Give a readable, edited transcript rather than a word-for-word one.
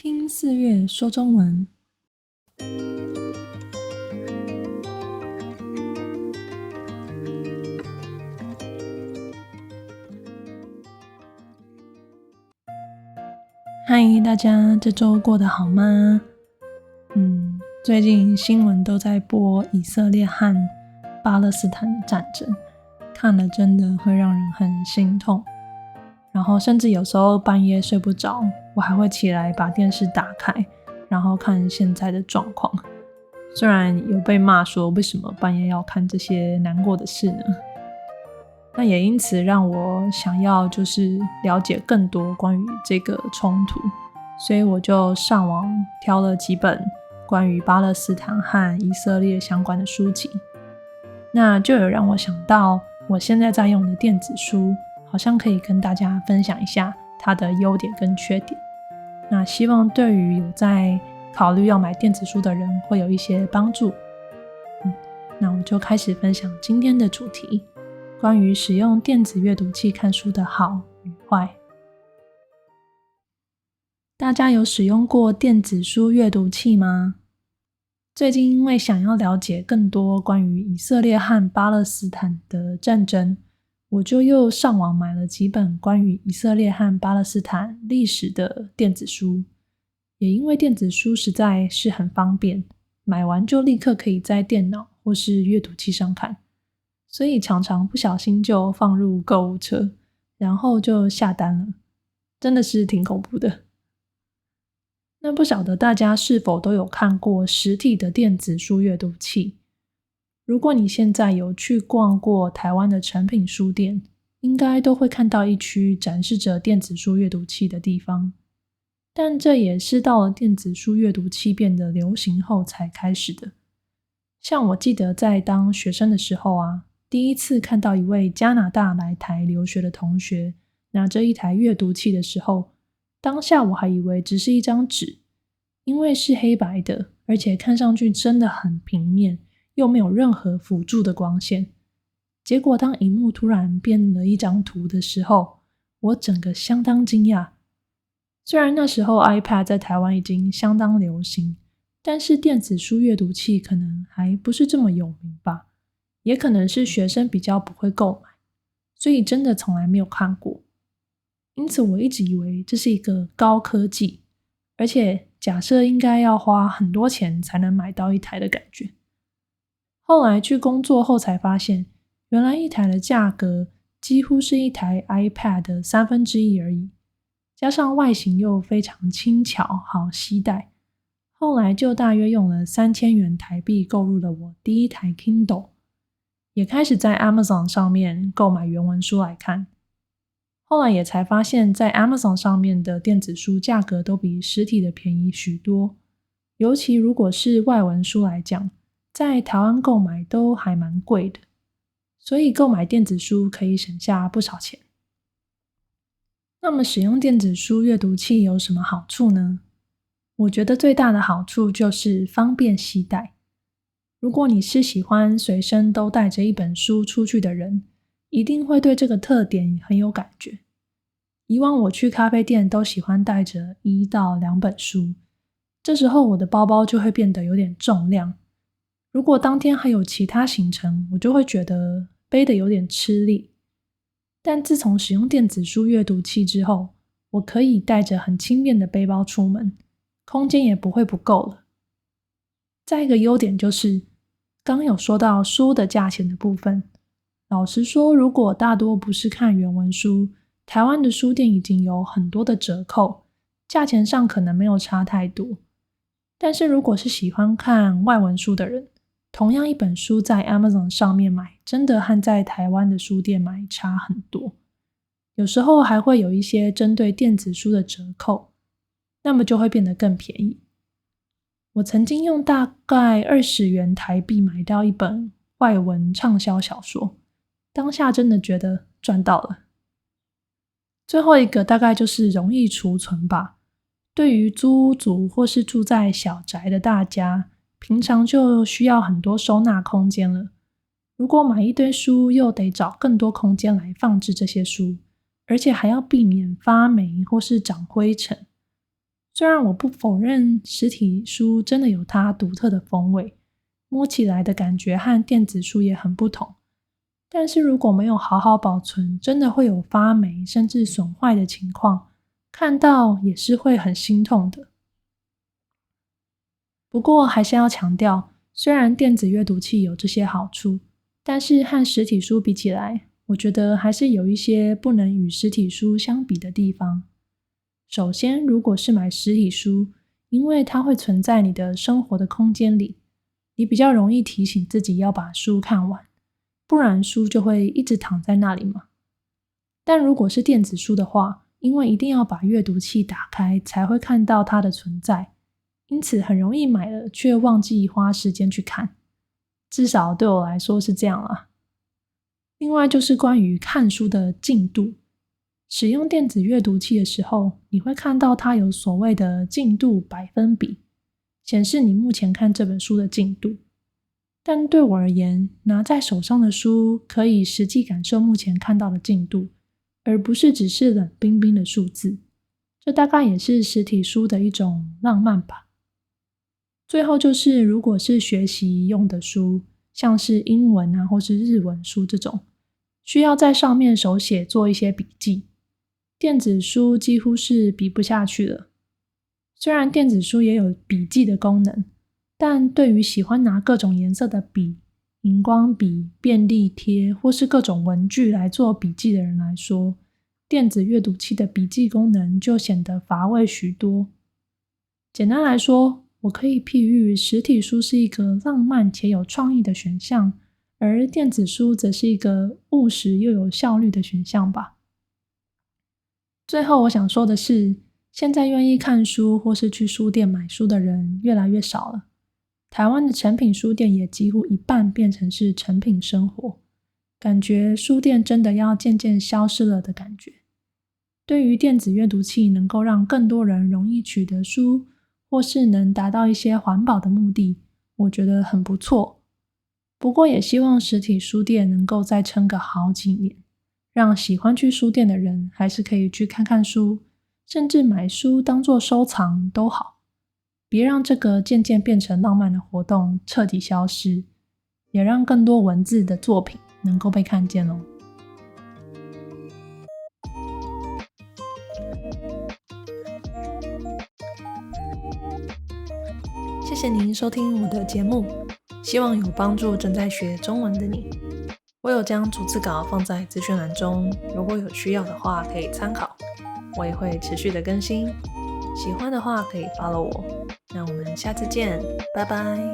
听四月说中文。嗨，大家这周过得好吗？最近新闻都在播以色列和巴勒斯坦的战争，看了真的会让人很心痛。然后甚至有时候半夜睡不着，我还会起来把电视打开，然后看现在的状况。虽然有被骂说为什么半夜要看这些难过的事呢？那也因此让我想要就是了解更多关于这个冲突，所以我就上网挑了几本关于巴勒斯坦和以色列相关的书籍。那就有让我想到我现在在用的电子书，好像可以跟大家分享一下它的优点跟缺点。那希望对于有在考虑要买电子书的人会有一些帮助。那我就开始分享今天的主题，关于使用电子阅读器看书的好与坏。大家有使用过电子书阅读器吗？最近因为想要了解更多关于以色列和巴勒斯坦的战争，我就又上网买了几本关于以色列和巴勒斯坦历史的电子书。也因为电子书实在是很方便，买完就立刻可以在电脑或是阅读器上看，所以常常不小心就放入购物车，然后就下单了，真的是挺恐怖的。那不晓得大家是否都有看过实体的电子书阅读器？如果你现在有去逛过台湾的诚品书店，应该都会看到一区展示着电子书阅读器的地方。但这也是到了电子书阅读器变得流行后才开始的。像我记得在当学生的时候啊，第一次看到一位加拿大来台留学的同学拿着一台阅读器的时候，当下我还以为只是一张纸，因为是黑白的，而且看上去真的很平面，又没有任何辅助的光线。结果当萤幕突然变了一张图的时候，我整个相当惊讶。虽然那时候 iPad 在台湾已经相当流行，但是电子书阅读器可能还不是这么有名吧，也可能是学生比较不会购买，所以真的从来没有看过。因此我一直以为这是一个高科技，而且假设应该要花很多钱才能买到一台的感觉。后来去工作后才发现，原来一台的价格几乎是一台 iPad 的1/3而已。加上外形又非常轻巧好携带，后来就大约用了3000元台币购入了我第一台 Kindle， 也开始在 Amazon 上面购买原文书来看。后来也才发现在 Amazon 上面的电子书价格都比实体的便宜许多，尤其如果是外文书来讲，在台湾购买都还蛮贵的，所以购买电子书可以省下不少钱。那么使用电子书阅读器有什么好处呢？我觉得最大的好处就是方便携带。如果你是喜欢随身都带着一本书出去的人，一定会对这个特点很有感觉。以往我去咖啡店都喜欢带着1到2本书，这时候我的包包就会变得有点重量。如果当天还有其他行程，我就会觉得背得有点吃力。但自从使用电子书阅读器之后，我可以带着很轻便的背包出门，空间也不会不够了。再一个优点就是，刚有说到书的价钱的部分，老实说，如果大多不是看原文书，台湾的书店已经有很多的折扣，价钱上可能没有差太多。但是如果是喜欢看外文书的人，同样一本书在 Amazon 上面买，真的和在台湾的书店买差很多。有时候还会有一些针对电子书的折扣，那么就会变得更便宜。我曾经用大概20元台币买到一本外文畅销小说，当下真的觉得赚到了。最后一个大概就是容易储存吧。对于租屋族或是住在小宅的大家，平常就需要很多收纳空间了。如果买一堆书，又得找更多空间来放置这些书，而且还要避免发霉或是长灰尘。虽然我不否认实体书真的有它独特的风味，摸起来的感觉和电子书也很不同，但是如果没有好好保存，真的会有发霉甚至损坏的情况，看到也是会很心痛的。不过还是要强调，虽然电子阅读器有这些好处，但是和实体书比起来，我觉得还是有一些不能与实体书相比的地方。首先，如果是买实体书，因为它会存在你的生活的空间里，你比较容易提醒自己要把书看完，不然书就会一直躺在那里嘛。但如果是电子书的话，因为一定要把阅读器打开才会看到它的存在，因此很容易买了却忘记花时间去看，至少对我来说是这样啦。另外就是关于看书的进度，使用电子阅读器的时候，你会看到它有所谓的进度百分比，显示你目前看这本书的进度。但对我而言，拿在手上的书可以实际感受目前看到的进度，而不是只是冷冰冰的数字。这大概也是实体书的一种浪漫吧。最后就是，如果是学习用的书，像是英文啊或是日文书这种，需要在上面手写做一些笔记，电子书几乎是比不下去了。虽然电子书也有笔记的功能，但对于喜欢拿各种颜色的笔、荧光笔、便利贴或是各种文具来做笔记的人来说，电子阅读器的笔记功能就显得乏味许多。简单来说，我可以譬喻实体书是一个浪漫且有创意的选项，而电子书则是一个务实又有效率的选项吧。最后我想说的是，现在愿意看书或是去书店买书的人越来越少了。台湾的诚品书店也几乎一半变成是诚品生活，感觉书店真的要渐渐消失了的感觉。对于电子阅读器能够让更多人容易取得书，或是能达到一些环保的目的，我觉得很不错。不过也希望实体书店能够再撑个好几年，让喜欢去书店的人还是可以去看看书，甚至买书当作收藏都好。别让这个渐渐变成浪漫的活动彻底消失，也让更多文字的作品能够被看见咯。谢谢您收听我的节目，希望有帮助正在学中文的你。我有将逐字稿放在资讯栏中，如果有需要的话可以参考，我也会持续的更新。喜欢的话可以 follow 我，那我们下次见，拜拜。